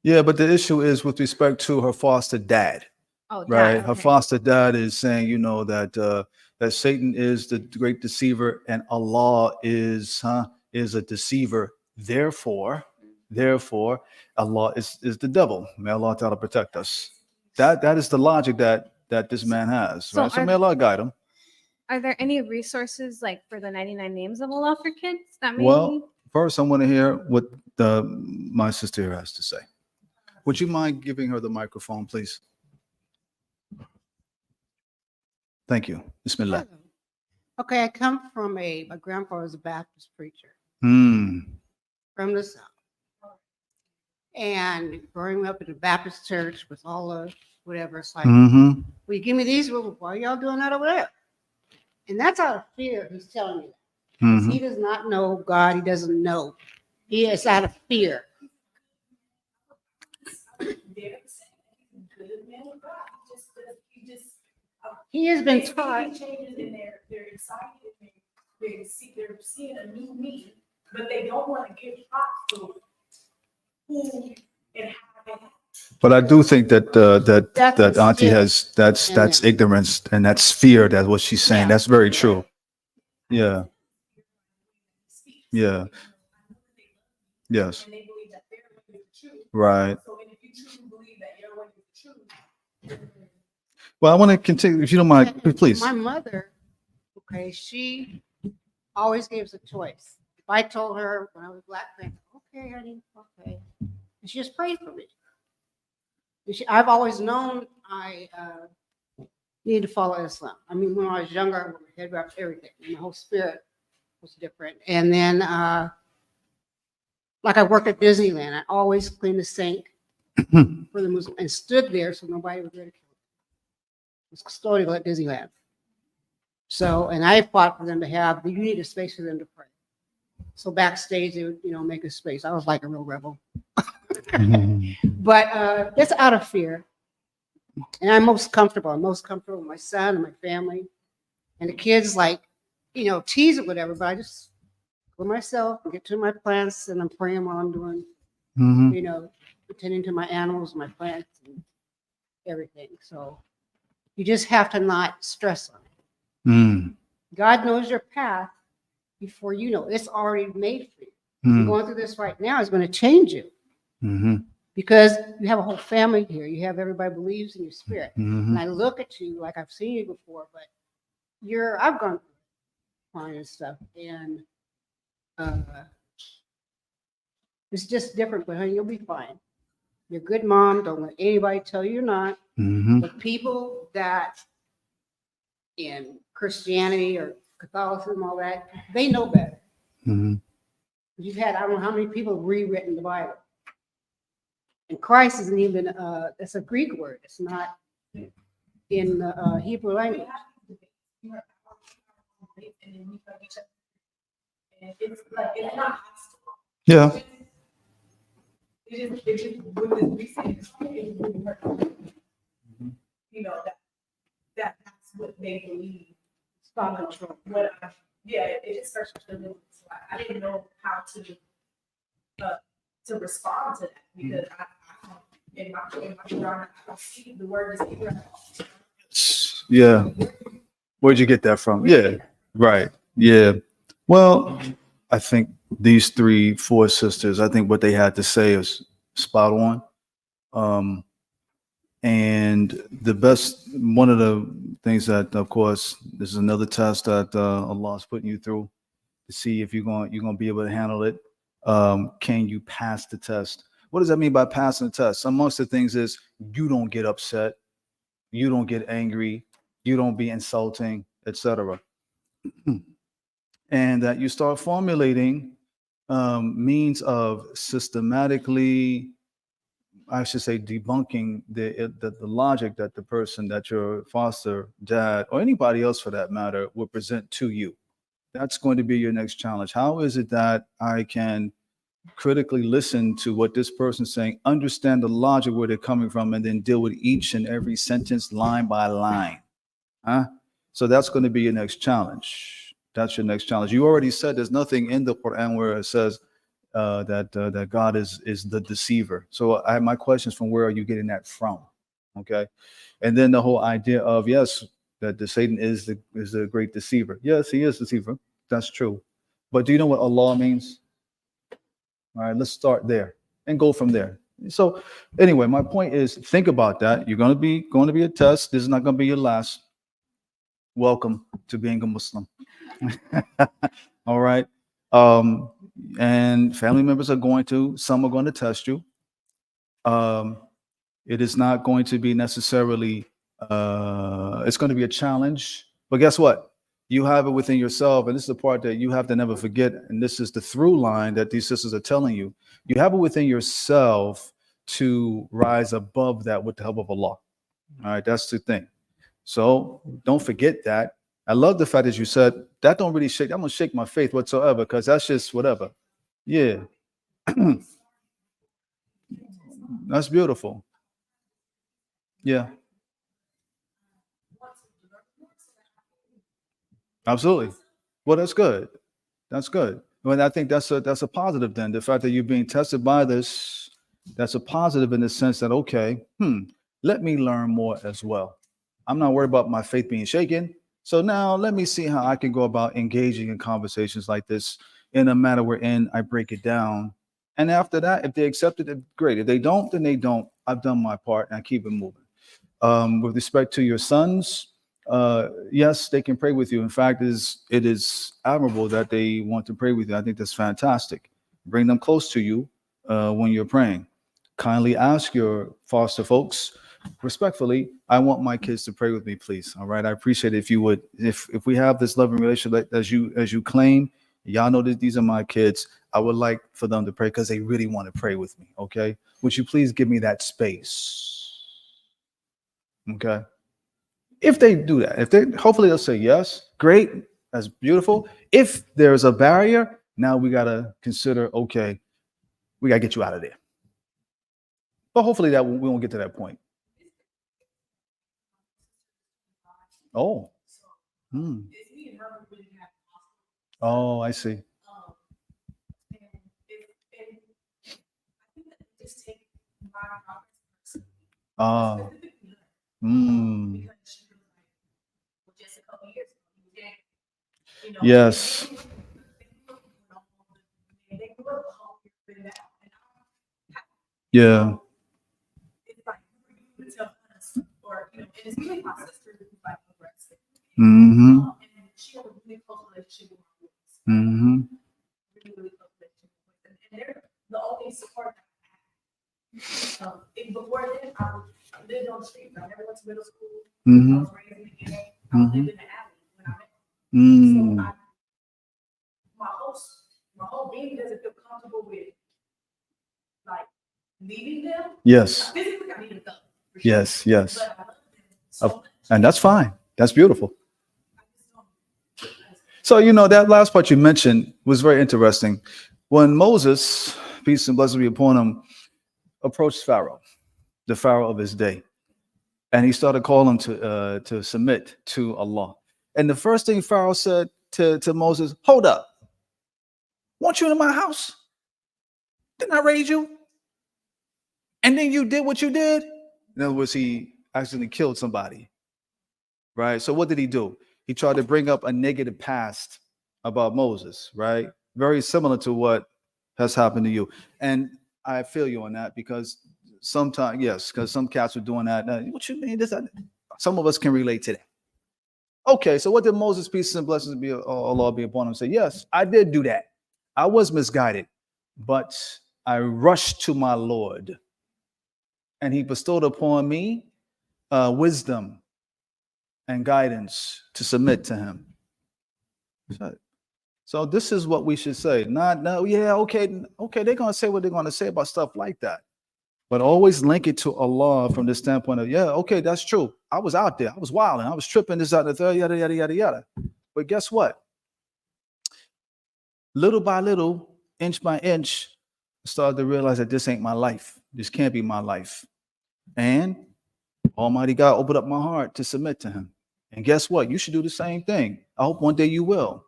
Yeah, but the issue is with respect to her foster dad. Oh, Right. dad, Her okay. foster dad is saying, that Satan is the great deceiver and Allah is a deceiver. Therefore, Allah is the devil. May Allah Ta'ala protect us. That is the logic that this man has. So Right. So may Allah guide him. Are there any resources like for the 99 names of Allah for kids that Well, first I want to hear what my sister here has to say. Would you mind giving her the microphone, please? Thank you. Bismillah. Okay, I come from my grandfather was a Baptist preacher Hmm. from the South. And growing up in the Baptist church with all the whatever, it's like, Mm-hmm. well, you give me these rules, why are y'all doing that over there? And that's out of fear, he's telling me that. 'Cause Mm-hmm. he does not know God, he doesn't know. He is out of fear. He has been taught. They're excited and they're seeing a new me, but they don't want to give props to who and how they have. But I do think that that Auntie That's has that's ignorance and that's fear. That's what she's saying. That's very true. Yeah. Yeah. Yes. And they believe that their way is the truth. Right. So if you truly believe that your way is the truth, Well, I want to continue, if you don't mind, please. My mother, okay, she always gave us a choice. If I told her when I was black, then, okay, honey, okay. And she just prayed for me. And I've always known I needed to follow Islam. I mean, when I was younger, I wore my head wrapped, everything. And my whole spirit was different. And then, like I worked at Disneyland, I always cleaned the sink for the Muslim and stood there so nobody would ridicule me. It was custodial at Disneyland. So, and I fought for them to have, you need a space for them to pray. So backstage, they would, make a space. I was like a real rebel. But it's out of fear. And I'm most comfortable. I'm most comfortable with my son and my family. And the kids like, tease or whatever, but I just for myself, get to my plants, and I'm praying while I'm doing, attending to my animals, my plants, and everything. So you just have to not stress on it. Mm. God knows your path before you know. It's already made for you. You're going through this right now is going to change you. Mm-hmm. Because you have a whole family here. You have everybody believes in your spirit. Mm-hmm. And I look at you like I've seen you before, but I've gone through fine and stuff. And it's just different, but honey, you'll be fine. You're a good mom. Don't let anybody tell you you're not. Mm-hmm. The people that in Christianity or Catholicism, all that, they know better. Mm-hmm. You've had, I don't know how many people have rewritten the Bible. And Christ isn't even, it's a Greek word. It's not in the Hebrew language. it's like it's not hostile. Yeah. It just with this recent, it's really hurt. That's what they believe. Stop control. It just starts to live. So I didn't know how to respond to that because in my I don't see the word is Yeah. Where'd you get that from? Yeah. Right. Yeah. Well, I think these 4 sisters, I think what they had to say is spot on. And one of the things that, of course, this is another test that Allah is putting you through to see if you're going to be able to handle it. Can you pass the test? What does that mean by passing the test? Amongst the things is you don't get upset, you don't get angry, you don't be insulting, etc. And that you start formulating means of systematically, I should say, debunking the logic that the person, that your foster dad or anybody else for that matter will present to you. That's going to be your next challenge. How is it that I can critically listen to what this person's saying, understand the logic where they're coming from, and then deal with each and every sentence line by line? So that's going to be your next challenge. That's your next challenge. You already said there's nothing in the Quran where it says that God is the deceiver. So my question is, from where are you getting that from? Okay, and then the whole idea of, yes, that the Satan is the great deceiver. Yes, he is deceiver. That's true. But do you know what Allah means? All right, let's start there and go from there. So anyway, my point is, think about that. You're going to be a test. This is not going to be your last. Welcome to being a Muslim. All right. And family members some are going to test you. It is not going to be necessarily, it's going to be a challenge, but guess what? You have it within yourself. And this is the part that you have to never forget. And this is the through line that these sisters are telling you. You have it within yourself to rise above that with the help of Allah. All right. That's the thing. So don't forget that. I love the fact that you said that don't really shake. I'm going to shake my faith whatsoever, because that's just whatever. Yeah. That's beautiful. Yeah. Absolutely. Well, that's good. That's good. Well, I think that's a positive then. The fact that you're being tested by this, that's a positive in the sense that, okay, let me learn more as well. I'm not worried about my faith being shaken. So now let me see how I can go about engaging in conversations like this in a manner wherein I break it down. And after that, if they accept it, great. If they don't, then they don't. I've done my part and I keep it moving. With respect to your sons, yes, they can pray with you. In fact, it is admirable that they want to pray with you. I think that's fantastic. Bring them close to you when you're praying. Kindly ask your foster folks respectfully, I want my kids to pray with me, please. All right. I appreciate it if you would, if we have this loving relationship as you claim, y'all know that these are my kids. I would like for them to pray because they really want to pray with me. Okay. Would you please give me that space? Okay. If they do that, hopefully they'll say yes. Great. That's beautiful. If there's a barrier, now we got to consider, okay, we got to get you out of there. But hopefully that we won't get to that point. Oh. Oh, I see. Yes. Yeah. Mm-hmm. Mm-hmm. The only support before then, I lived on the street. I never went to middle school. Mm-hmm. I was raised in the ghetto. I lived in the alley when I met. Mm. So my whole being doesn't feel comfortable with like leaving them. Yes. Physically, I need to go. Yes. Yes. But I love them so much. And that's fine. That's beautiful. So, that last part you mentioned was very interesting. When Moses, peace and blessings be upon him, approached Pharaoh, the Pharaoh of his day, and he started calling him to submit to Allah. And the first thing Pharaoh said to Moses, hold up. Want you in my house? Didn't I raise you? And then you did what you did? In other words, he accidentally killed somebody. Right? So what did he do? He tried to bring up a negative past about Moses, right? very similar to what has happened to you. And I feel you on that because sometimes, yes, because some cats are doing that. What you mean? Some of us can relate to that. Okay, so what did Moses, peace and blessings be Allah be upon him, say? Yes, I did do that. I was misguided, but I rushed to my Lord, and He bestowed upon me wisdom and guidance to submit to Him. So this is what we should say. Not no, yeah, okay, they're gonna say what they're gonna say about stuff like that. But always link it to Allah from the standpoint of, yeah, okay, that's true. I was out there, I was wilding, I was tripping this out the third, yada, yada, yada, yada. But guess what? Little by little, inch by inch, I started to realize that this ain't my life. This can't be my life. And Almighty God opened up my heart to submit to Him. And guess what? You should do the same thing. I hope one day you will.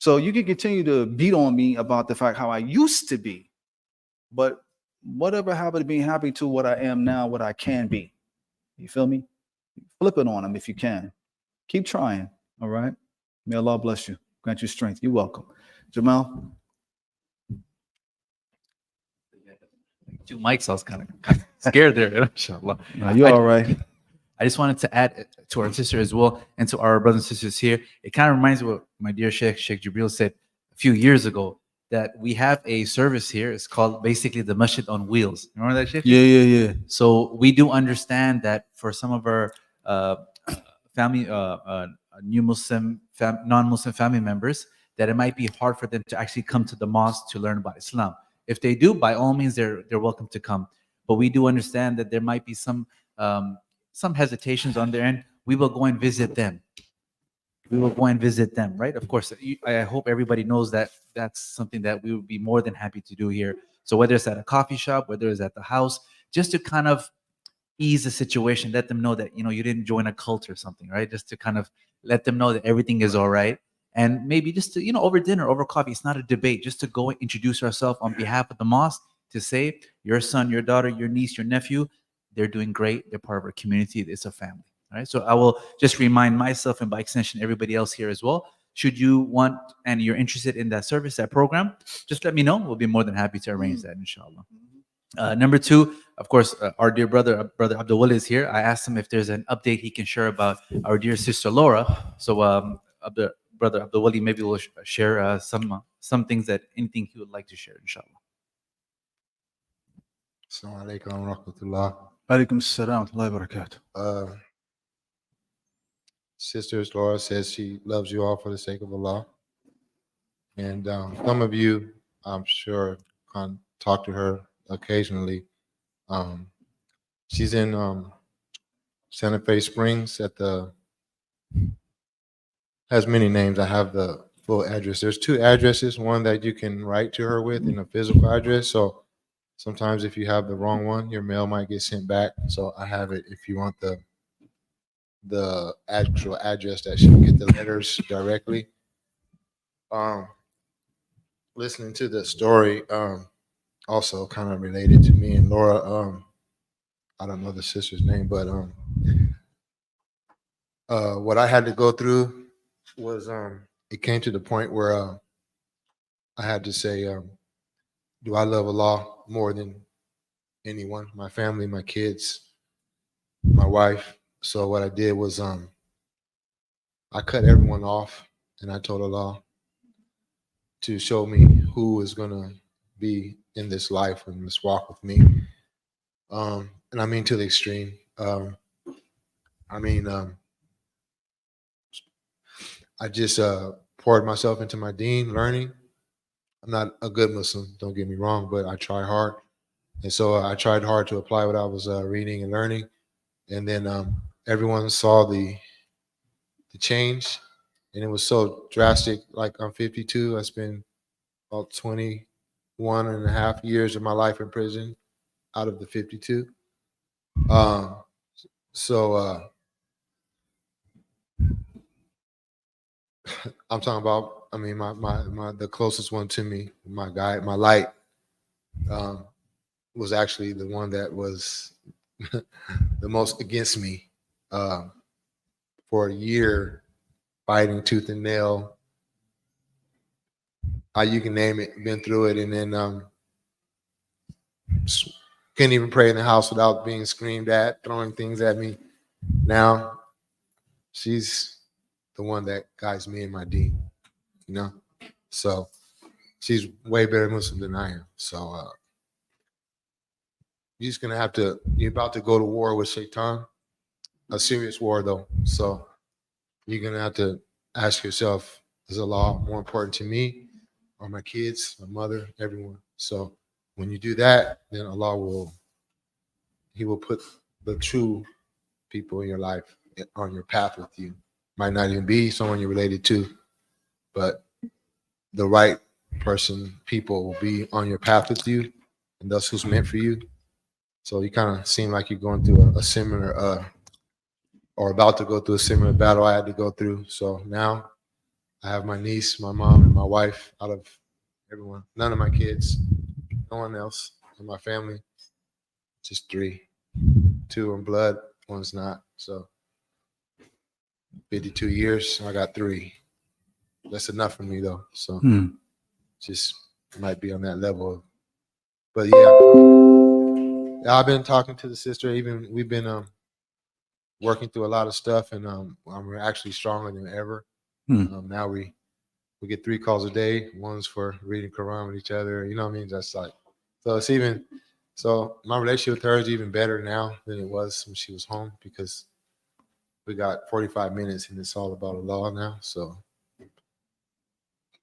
So you can continue to beat on me about the fact how I used to be, but whatever happened to being happy to what I am now, what I can be. You feel me? Flip it on them if you can. Keep trying. All right. May Allah bless you. Grant you strength. You're welcome. Jamal. Two mics, I was kind of scared there. Inshallah. No, you're all right. I just wanted to add to our sister as well and to our brothers and sisters here. It kind of reminds me of what my dear Sheikh Jibreel said a few years ago, that we have a service here. It's called basically the Masjid on Wheels. Remember that, Sheikh? Yeah. So we do understand that for some of our family, new Muslim, non-Muslim family members, that it might be hard for them to actually come to the mosque to learn about Islam. If they do, by all means, they're welcome to come. But we do understand that there might be some hesitations on their end. We will go and visit them. Right? Of course, I hope everybody knows that that's something that we would be more than happy to do here. So whether it's at a coffee shop, whether it's at the house, just to kind of ease the situation, let them know that, you didn't join a cult or something, right? Just to kind of let them know that everything is all right. And maybe just to, over dinner, over coffee, it's not a debate, just to go and introduce ourselves on behalf of the mosque to say, your son, your daughter, your niece, your nephew, they're doing great. They're part of our community. It's a family. All right. So I will just remind myself, and by extension, everybody else here as well. Should you want and you're interested in that service, that program, just let me know. We'll be more than happy to arrange that, inshallah. Number two, of course, our dear brother Abdul Wali is here. I asked him if there's an update he can share about our dear sister Laura. So, brother Abdul Wali, maybe we'll share some things, anything he would like to share, inshallah. Assalamu alaikum wa rahmatullah. Alaikum assalam wa barakatuh. Sisters, Laura says she loves you all for the sake of Allah. And some of you, I'm sure, can talk to her occasionally. She's in Santa Fe Springs has many names. I have the full address. There's two addresses, one that you can write to her with and a physical address. So sometimes if you have the wrong one, your mail might get sent back. So I have it if you want the actual address that she can get the letters directly. Listening to the story, also kind of related to me and Laura. I don't know the sister's name, but what I had to go through was it came to the point where I had to say, do I love Allah more than anyone? My family, my kids, my wife. So what I did was I cut everyone off, and I told Allah to show me who is gonna be in this life and this walk with me. And I mean to the extreme. I just poured myself into my deen, learning. I'm not a good Muslim, don't get me wrong, but I try hard. And so I tried hard to apply what I was reading and learning. And then everyone saw the change, and it was so drastic. Like, I'm 52. I spent about 21 and a half years of my life in prison out of the 52. I'm talking about, the closest one to me, my guy, my light, was actually the one that was the most against me for a year, fighting tooth and nail, you can name it, been through it, and then couldn't even pray in the house without being screamed at, throwing things at me. Now she's the one that guides me in my deen, you know. So she's way better Muslim than I am. So you're just gonna have to. You're about to go to war with Shaitan, a serious war though. So you're gonna have to ask yourself: is Allah more important to me, or my kids, my mother, everyone? So when you do that, then Allah will. He will put the true people in your life on your path with you. Might not even be someone you're related to, but the right person, people will be on your path with you, and that's who's meant for you. So you kind of seem like you're going through a similar, or about to go through a similar battle I had to go through. So now I have my niece, my mom, and my wife out of everyone. None of my kids, no one else in my family. Just 3. 2 in blood, 1's not. So 52 years, I got 3. That's enough for me though. So just might be on that level. But yeah, I've been talking to the sister. Even we've been working through a lot of stuff, and we're actually stronger than ever. Now we get 3 calls a day. One's for reading Quran with each other. You know what I mean? That's like, so it's even. So my relationship with her is even better now than it was when she was home, because we got 45 minutes and it's all about Allah now. So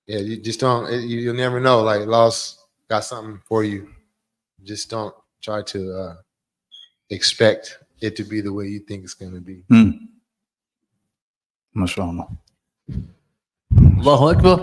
yeah, you just don't. You'll never know. Like Allah's got something for you. Just don't try to expect it to be the way you think it's going to be. MashaAllah. Allahu Akbar.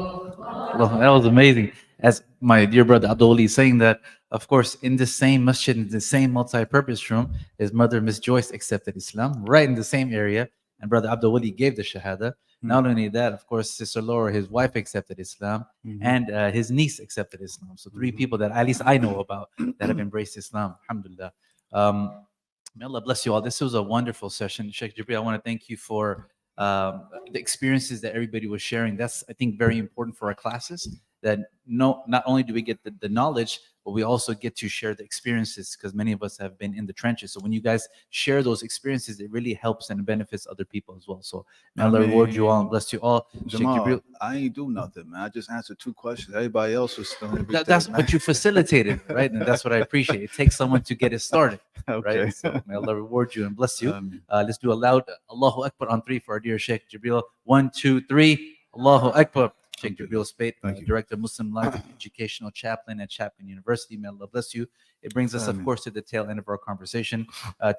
That was amazing. As my dear brother Abdul is saying that, of course, in the same masjid, in the same multi-purpose room, his mother, Miss Joyce, accepted Islam, right in the same area, and brother Abdul gave the Shahada. Not only that, of course, Sister Laura, his wife, accepted Islam, and his niece accepted Islam. So 3 people that at least I know about that have embraced Islam. Alhamdulillah. May Allah bless you all. This was a wonderful session. Sheikh Jibreel, I want to thank you for the experiences that everybody was sharing. That's, I think, very important for our classes, that not only do we get the knowledge, but we also get to share the experiences, because many of us have been in the trenches. So when you guys share those experiences, it really helps and benefits other people as well. So may Allah reward you all and bless you all. Jamal, I ain't do nothing, man. I just answered 2 questions. Everybody else was still everything. But you facilitated, right? And that's what I appreciate. It takes someone to get it started, Okay. right? So may Allah reward you and bless you. Let's do a loud Allahu Akbar on 3 for our dear Shaykh Jibreel. 1, 2, 3. Allahu Akbar. Shaykh Jibreel Speight, Director of Muslim Life, Educational Chaplain at Chapman University. May Allah bless you. It brings us, of course, to the tail end of our conversation.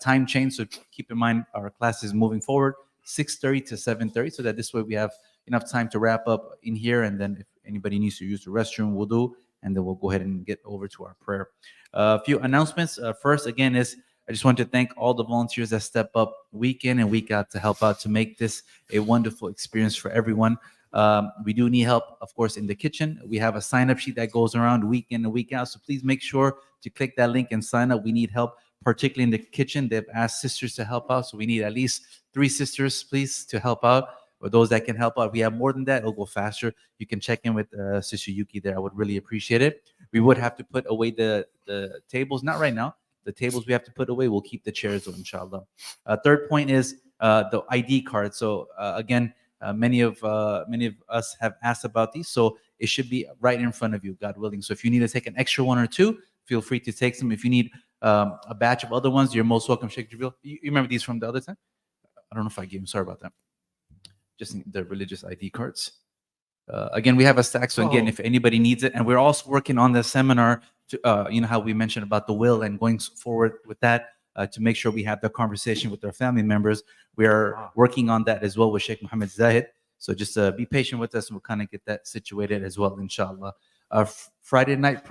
Time change, so keep in mind our class is moving forward, 6:30 to 7:30, so that this way we have enough time to wrap up in here, and then if anybody needs to use the restroom, we'll do, and then we'll go ahead and get over to our prayer. A few announcements. First, again, is I just want to thank all the volunteers that step up week in and week out to help out to make this a wonderful experience for everyone. We do need help, of course, in the kitchen. We have a sign-up sheet that goes around week in and week out, so please make sure to click that link and sign up. We need help, particularly in the kitchen. They've asked sisters to help out, so we need at least 3 sisters, please, to help out, or those that can help out. If we have more than that, it'll go faster. You can check in with Sister Yuki there. I would really appreciate it. We would have to put away the tables, not right now. The tables we have to put away. We'll keep the chairs, though, inshallah. Third point is the ID card. So again, many of us have asked about these, so it should be right in front of you, God willing. So if you need to take an extra 1 or 2, feel free to take some. If you need a batch of other ones, you're most welcome, Sheikh Jibreel. You remember these from the other time? I don't know if I gave them. Sorry about that. Just the religious ID cards. Again, we have a stack. So again, if anybody needs it, and we're also working on the seminar to, you know, how we mentioned about the will and going forward with that. To make sure we have the conversation with our family members. We are working on that as well with Sheikh Muhammad Zahid. So just be patient with us, and we'll kind of get that situated as well, inshallah. Friday night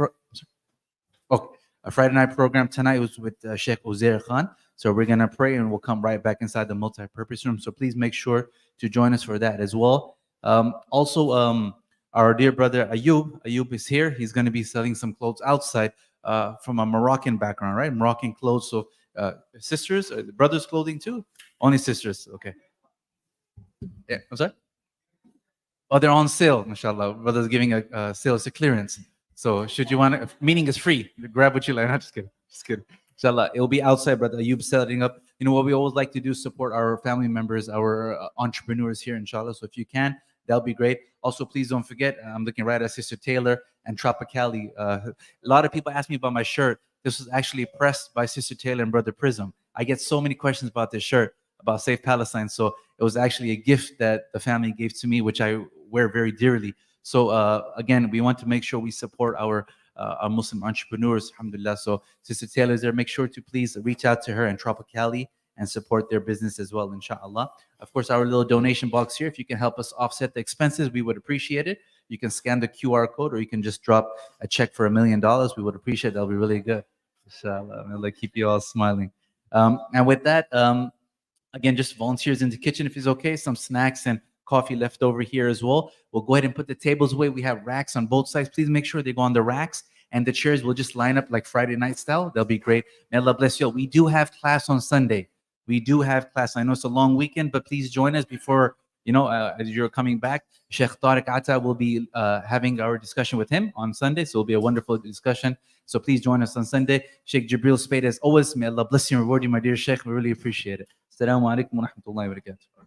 a Friday night program tonight was with Sheikh Uzair Khan. So we're gonna pray, and we'll come right back inside the multi-purpose room. So please make sure to join us for that as well. Also, our dear brother Ayub is here. He's gonna be selling some clothes outside from a Moroccan background, right? Moroccan clothes. So sisters, brothers' clothing too? Only sisters, okay. Yeah, I'm sorry? Oh, they're on sale, mashallah. Brother's giving a sale, it's a clearance. So should you want to, meaning is free. Grab what you like. Not just kidding. Just kidding. Inshallah, it'll be outside, brother. Ayub setting up. You know what we always like to do, support our family members, our entrepreneurs here, inshallah. So if you can, that'll be great. Also, please don't forget, I'm looking right at Sister Taylor and Tropicali. A lot of people ask me about my shirt. This was actually pressed by Sister Taylor and Brother Prism. I get so many questions about this shirt, about Safe Palestine. So it was actually a gift that the family gave to me, which I wear very dearly. So again, we want to make sure we support our Muslim entrepreneurs, alhamdulillah. So Sister Taylor is there. Make sure to please reach out to her and Tropicali and support their business as well, inshallah. Of course, our little donation box here, if you can help us offset the expenses, we would appreciate it. You can scan the QR code, or you can just drop a check for $1 million. We would appreciate it. That'll be really good. Inshallah. May Allah keep you all smiling. And with that, again, just volunteers in the kitchen if it's okay. Some snacks and coffee left over here as well. We'll go ahead and put the tables away. We have racks on both sides. Please make sure they go on the racks. And the chairs will just line up like Friday night style. They'll be great. May Allah bless you all. We do have class on Sunday. We do have class. I know it's a long weekend, but please join us before, as you're coming back. Sheikh Tariq Atta will be having our discussion with him on Sunday. So it'll be a wonderful discussion. So please join us on Sunday. Sheikh Jibreel Speight, as always, may Allah bless you and reward you, my dear Sheikh. We really appreciate it. Assalamu alaikum wa rahmatullahi wa barakatuh.